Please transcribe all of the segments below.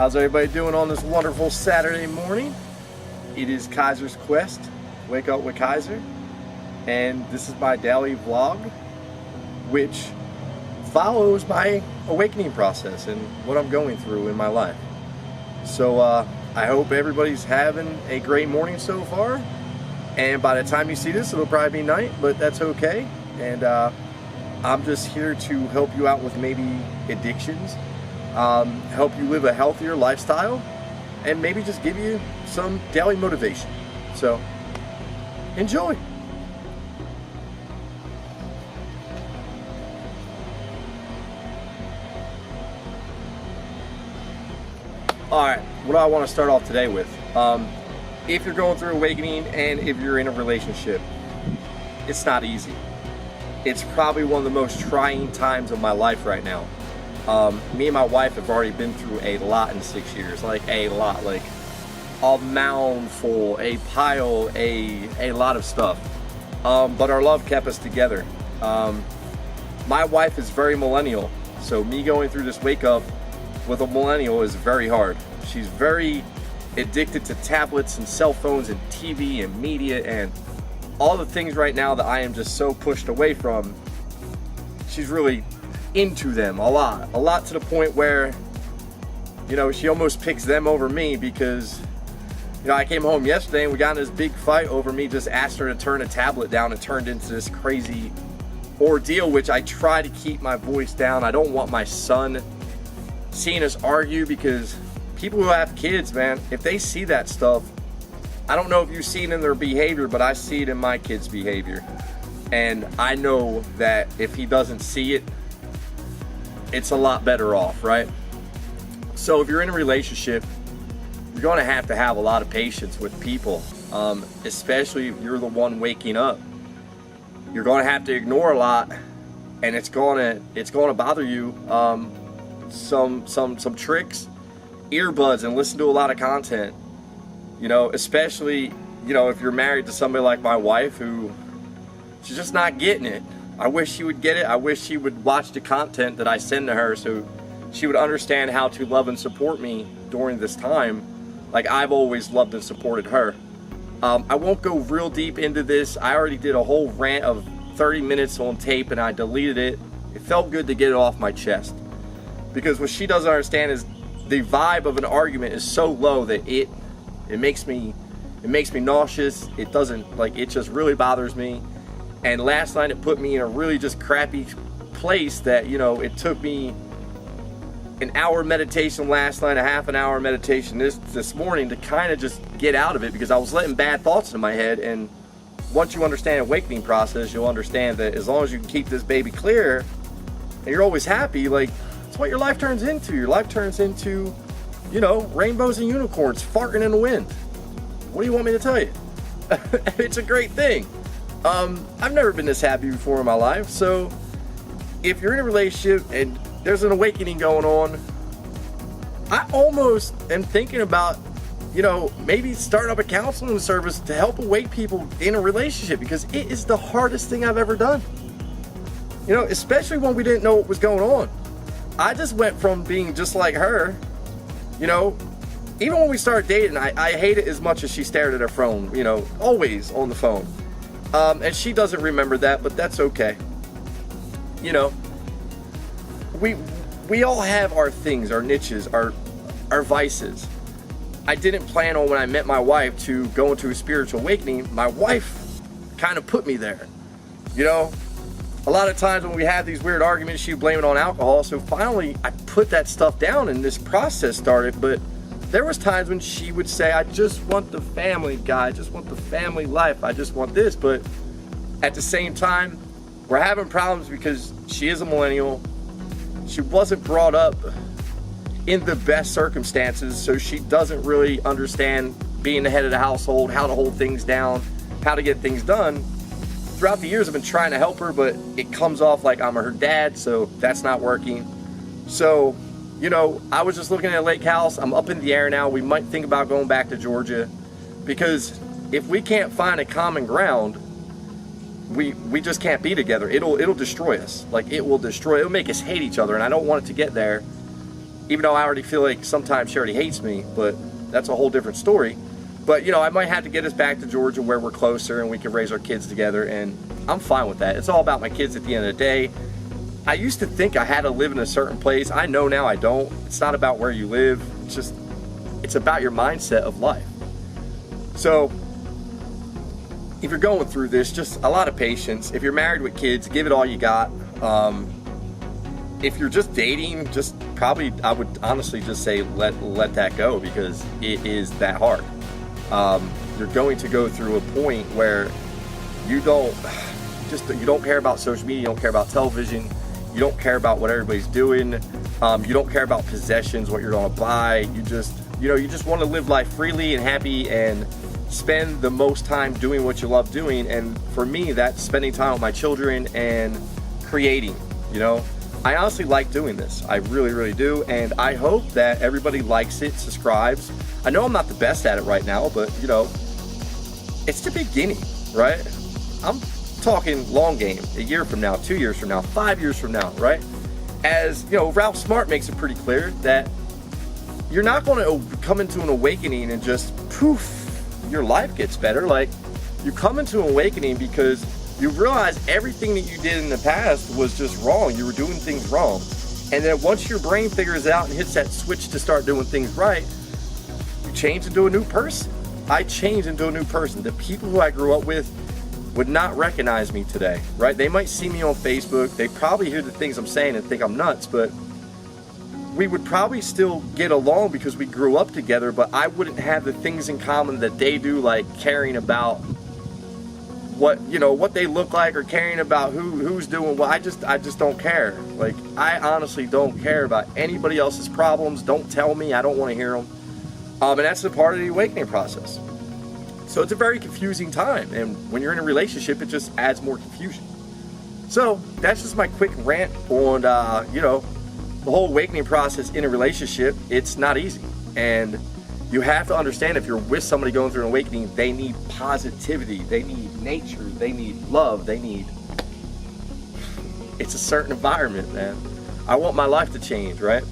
How's everybody doing on this wonderful Saturday morning? It is Kaiser's Quest, Wake Up with Kaiser, and this is my daily vlog, which follows my awakening process and what I'm going through in my life. So I hope everybody's having a great morning so far, and by the time you see this, it'll probably be night, but that's okay. And I'm just here to help you out with maybe addictions, help you live a healthier lifestyle, and maybe just give you some daily motivation. So enjoy. Alright, what do I want to start off today with? If you're going through awakening and if you're in a relationship, it's not easy. It's probably one of the most trying times of my life right now. Me and my wife have already been through a lot in 6 years, like a lot, like a mound full, a pile, a lot of stuff. But our love kept us together. My wife is very millennial, so me going through this wake up with a millennial is very hard. She's very addicted to tablets and cell phones and TV and media and all the things right now that I am just so pushed away from. She's really into them a lot to the point where, you know, she almost picks them over me because, you know, I came home yesterday and we got in this big fight over me just asked her to turn a tablet down. It turned into this crazy ordeal, which I try to keep my voice down. I don't want my son seeing us argue, because people who have kids, man, if they see that stuff, I don't know if you see it in their behavior, but I see it in my kid's behavior. And I know that if he doesn't see it, it's a lot better off, right? So if you're in a relationship, you're going to have a lot of patience with people, especially if you're the one waking up. You're going to have to ignore a lot, and it's going to bother you. Some tricks, earbuds, and listen to a lot of content. You know, especially, you know, if you're married to somebody like my wife who, she's just not getting it. I wish she would get it. I wish she would watch the content that I send to her so she would understand how to love and support me during this time, like I've always loved and supported her. I won't go real deep into this. I already did a whole rant of 30 minutes on tape and I deleted it. It felt good to get it off my chest, because what she doesn't understand is the vibe of an argument is so low that it makes me nauseous. It doesn't, like, it just really bothers me. And last night it put me in a really just crappy place that, you know, it took me an hour meditation last night, a half an hour meditation this morning to kind of just get out of it, because I was letting bad thoughts in my head. And once you understand the awakening process, you'll understand that as long as you can keep this baby clear and you're always happy, like, that's what your life turns into. Your life turns into, you know, rainbows and unicorns farting in the wind. What do you want me to tell you? It's a great thing. I've never been this happy before in my life. So if you're in a relationship and there's an awakening going on, I almost am thinking about, you know, maybe starting up a counseling service to help awake people in a relationship, because it is the hardest thing I've ever done. You know, especially when we didn't know what was going on. I just went from being just like her, you know, even when we started dating, I hate it as much as she stared at her phone, you know, always on the phone. And she doesn't remember that, but that's okay. You know, we all have our things, our niches, our vices. I didn't plan on, when I met my wife, to go into a spiritual awakening. My wife kind of put me there, you know. A lot of times when we have these weird arguments, she would blame it on alcohol. So finally, I put that stuff down and this process started. But there was times when she would say, I just want the family, guy. I just want the family life. I just want this. But at the same time, we're having problems because she is a millennial. She wasn't brought up in the best circumstances, so she doesn't really understand being the head of the household, how to hold things down, how to get things done. Throughout the years, I've been trying to help her, but it comes off like I'm her dad, so that's not working. So, you know, I was just looking at a lake house. I'm up in the air now. We might think about going back to Georgia, because if we can't find a common ground, we just can't be together. It'll destroy us. Like, it will destroy, it'll make us hate each other, and I don't want it to get there. even though I already feel like sometimes she already hates me, but that's a whole different story. But, you know, I might have to get us back to Georgia where we're closer and we can raise our kids together, and I'm fine with that. It's all about my kids at the end of the day. I used to think I had to live in a certain place. I know now I don't. It's not about where you live. It's about your mindset of life. So, if you're going through this, just a lot of patience. If you're married with kids, give it all you got. If you're just dating, just probably, I would honestly just say let that go, because it is that hard. You're going to go through a point where you don't care about social media, you don't care about television, you don't care about what everybody's doing, you don't care about possessions, what you're going to buy. You just want to live life freely and happy and spend the most time doing what you love doing. And for me, that's spending time with my children and creating. I honestly like doing this. I really, really do. And I hope that everybody likes it, subscribes. I know I'm not the best at it right now, but it's the beginning, right? I'm talking long game, a year from now, 2 years from now, 5 years from now, right? As Ralph Smart makes it pretty clear that you're not going to come into an awakening and just poof, your life gets better. Like, you come into an awakening because you realize everything that you did in the past was just wrong. You were doing things wrong. And then once your brain figures out and hits that switch to start doing things right, you change into a new person. I changed into a new person. The people who I grew up with would not recognize me today, right? They might see me on Facebook. They probably hear the things I'm saying and think I'm nuts, but we would probably still get along because we grew up together, but I wouldn't have the things in common that they do, like caring about what they look like, or caring about who's doing what. I just don't care. Like, I honestly don't care about anybody else's problems. Don't tell me. I don't want to hear them. And that's a part of the awakening process. So it's a very confusing time, and when you're in a relationship, it just adds more confusion. So that's just my quick rant on the whole awakening process in a relationship. It's not easy, and you have to understand, if you're with somebody going through an awakening, they need positivity, they need nature, they need love, it's a certain environment, man. I want my life to change, right?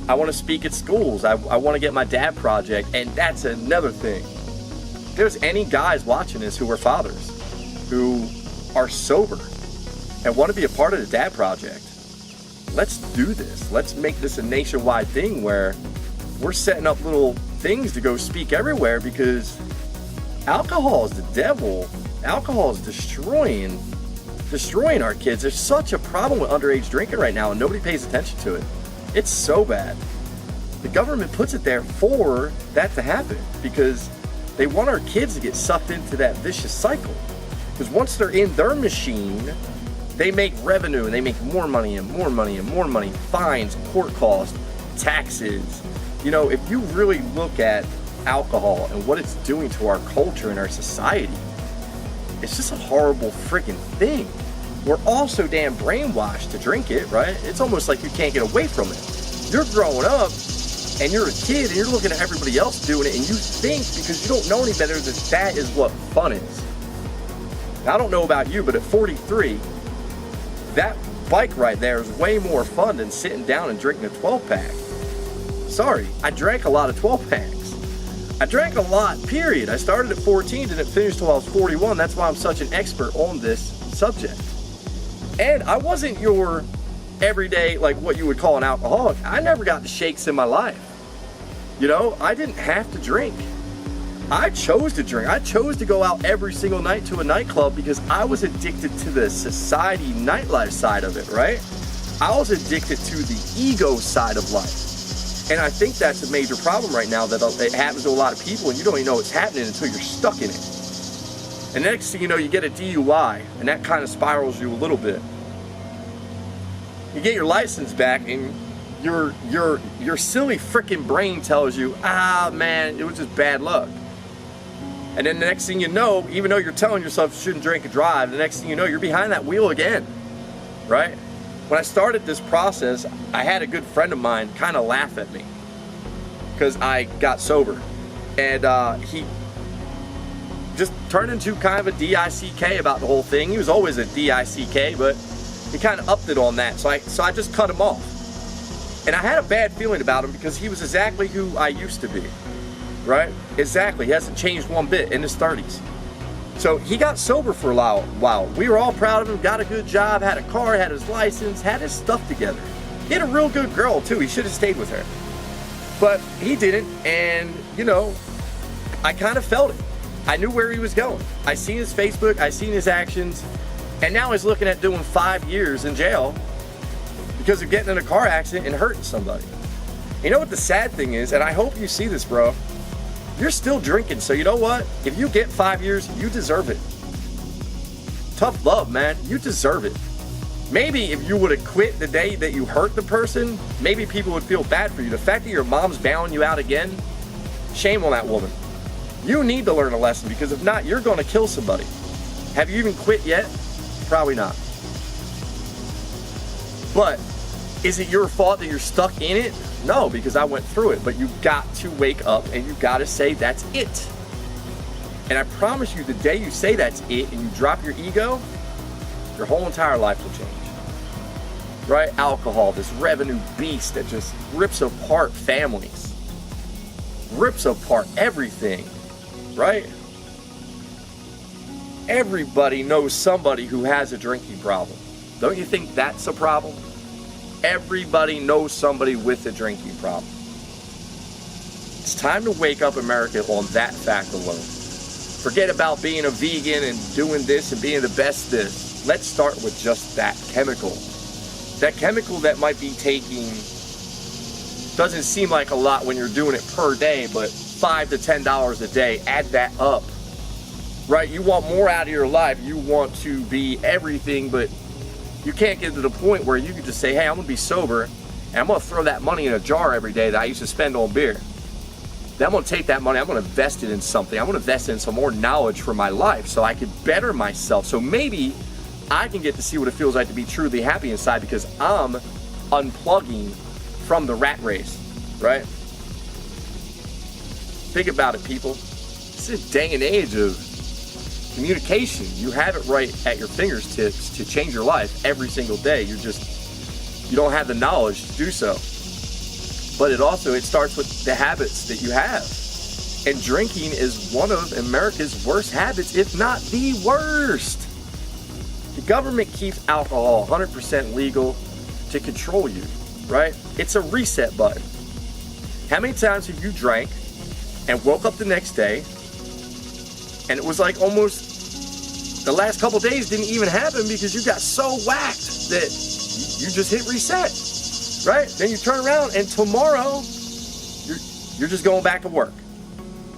I want to speak at schools. I want to get my dad project, and that's another thing. If there's any guys watching this who are fathers, who are sober, and want to be a part of the dad project, let's do this. Let's make this a nationwide thing where we're setting up little things to go speak everywhere, because alcohol is the devil. Alcohol is destroying our kids. There's such a problem with underage drinking right now, and nobody pays attention to it. It's so bad. The government puts it there for that to happen, because they want our kids to get sucked into that vicious cycle. Because once they're in their machine, they make revenue, and they make more money and more money and more money. Fines, court costs, taxes. If you really look at alcohol and what it's doing to our culture and our society, it's just a horrible freaking thing. We're all so damn brainwashed to drink it, right? It's almost like you can't get away from it. You're growing up, and you're a kid, and you're looking at everybody else doing it, and you think, because you don't know any better, that is what fun is. Now, I don't know about you, but at 43, that bike ride there is way more fun than sitting down and drinking a 12-pack. Sorry, I drank a lot of 12-packs. I drank a lot, period. I started at 14, didn't finish till I was 41. That's why I'm such an expert on this subject. And I wasn't your everyday, like what you would call an alcoholic. I never got the shakes in my life. I didn't have to drink. I chose to drink. I chose to go out every single night to a nightclub because I was addicted to the society nightlife side of it, right? I was addicted to the ego side of life. And I think that's a major problem right now, that it happens to a lot of people, and you don't even know it's happening until you're stuck in it. And next thing you know, you get a DUI, and that kind of spirals you a little bit. You get your license back, and your silly freaking brain tells you, man, it was just bad luck. And then the next thing you know, even though you're telling yourself you shouldn't drink and drive, the next thing you know, you're behind that wheel again, right? When I started this process, I had a good friend of mine kind of laugh at me because I got sober, and he just turned into kind of a D-I-C-K about the whole thing. He was always a D-I-C-K, but he kind of upped it on that, so I just cut him off. And I had a bad feeling about him because he was exactly who I used to be, right? Exactly. He hasn't changed one bit in his 30s. So he got sober for a while. We were all proud of him, got a good job, had a car, had his license, had his stuff together. He had a real good girl too. He should have stayed with her. But he didn't, and you know, I kind of felt it. I knew where he was going. I seen his Facebook, I seen his actions, and now he's looking at doing 5 years in jail because of getting in a car accident and hurting somebody. You know what the sad thing is, and I hope you see this, bro, you're still drinking, so you know what? If you get 5 years, you deserve it. Tough love, man. You deserve it. Maybe if you would have quit the day that you hurt the person, maybe people would feel bad for you. The fact that your mom's bailing you out again, shame on that woman. You need to learn a lesson, because if not, you're going to kill somebody. Have you even quit yet? Probably not. But is it your fault that you're stuck in it? No, because I went through it. But you got to wake up and you got to say that's it. And I promise you, the day you say that's it and you drop your ego, your whole entire life will change. Right? Alcohol, this revenue beast that just rips apart families, rips apart everything, right? Everybody knows somebody who has a drinking problem. Don't you think that's a problem? Everybody knows somebody with a drinking problem. It's time to wake up, America, on that fact alone. Forget about being a vegan and doing this and being the best this. Let's start with just that chemical. That chemical that might be taking, doesn't seem like a lot when you're doing it per day, but $5 to $10 a day, add that up. Right? You want more out of your life. You want to be everything, but you can't get to the point where you can just say, hey, I'm going to be sober, and I'm going to throw that money in a jar every day that I used to spend on beer. Then I'm going to take that money, I'm going to invest it in something. I'm going to invest it in some more knowledge for my life so I can better myself. So maybe I can get to see what it feels like to be truly happy inside, because I'm unplugging from the rat race, right? Think about it, people. This is a day and age of communication. You have it right at your fingertips to change your life every single day. You don't have the knowledge to do so. But it starts with the habits that you have. And drinking is one of America's worst habits, if not the worst. The government keeps alcohol 100% legal to control you, right? It's a reset button. How many times have you drank and woke up the next day and it was like almost the last couple days didn't even happen because you got so whacked that you just hit reset, right? Then you turn around and tomorrow you're just going back to work.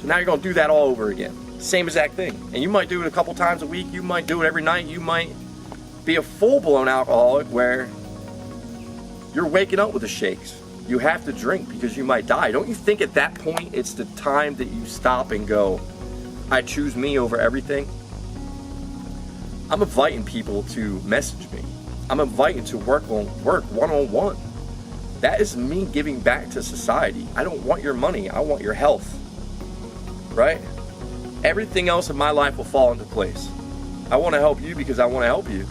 So now you're going to do that all over again. Same exact thing. And you might do it a couple times a week. You might do it every night. You might be a full-blown alcoholic where you're waking up with the shakes. You have to drink because you might die. Don't you think at that point it's the time that you stop and go, I choose me over everything? I'm inviting people to message me. I'm inviting to work one-on-one. That is me giving back to society. I don't want your money. I want your health. Right? Everything else in my life will fall into place. I want to help you because I want to help you.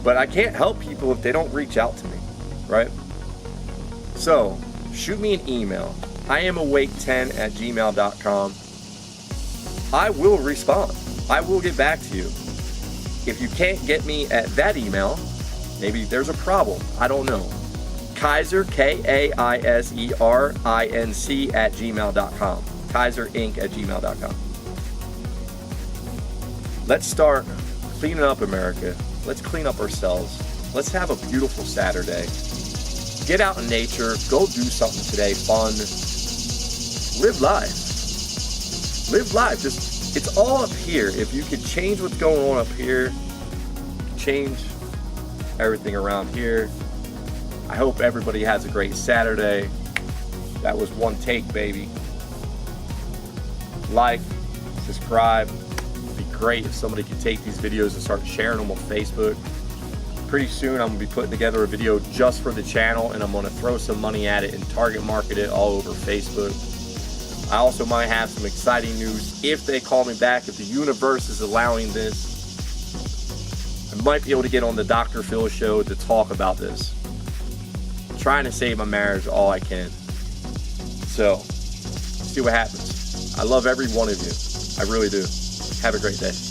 But I can't help people if they don't reach out to me. Right? So, shoot me an email. IamAwake10@gmail.com. I will respond. I will get back to you. If you can't get me at that email, maybe there's a problem. I don't know. Kaiser, KAISERINC@gmail.com. KaiserInc@gmail.com. Let's start cleaning up America. Let's clean up ourselves. Let's have a beautiful Saturday. Get out in nature. Go do something today. Fun. Live life. Live life. Just, it's all up here. If you could change what's going on up here, change everything around here. I hope everybody has a great Saturday. That was one take, baby. Like, subscribe. It'd be great if somebody could take these videos and start sharing them on Facebook. Pretty soon I'm going to be putting together a video just for the channel, and I'm going to throw some money at it and target market it all over Facebook. I also might have some exciting news if they call me back, if the universe is allowing this. I might be able to get on the Dr. Phil show to talk about this. I'm trying to save my marriage all I can. So, see what happens. I love every one of you. I really do. Have a great day.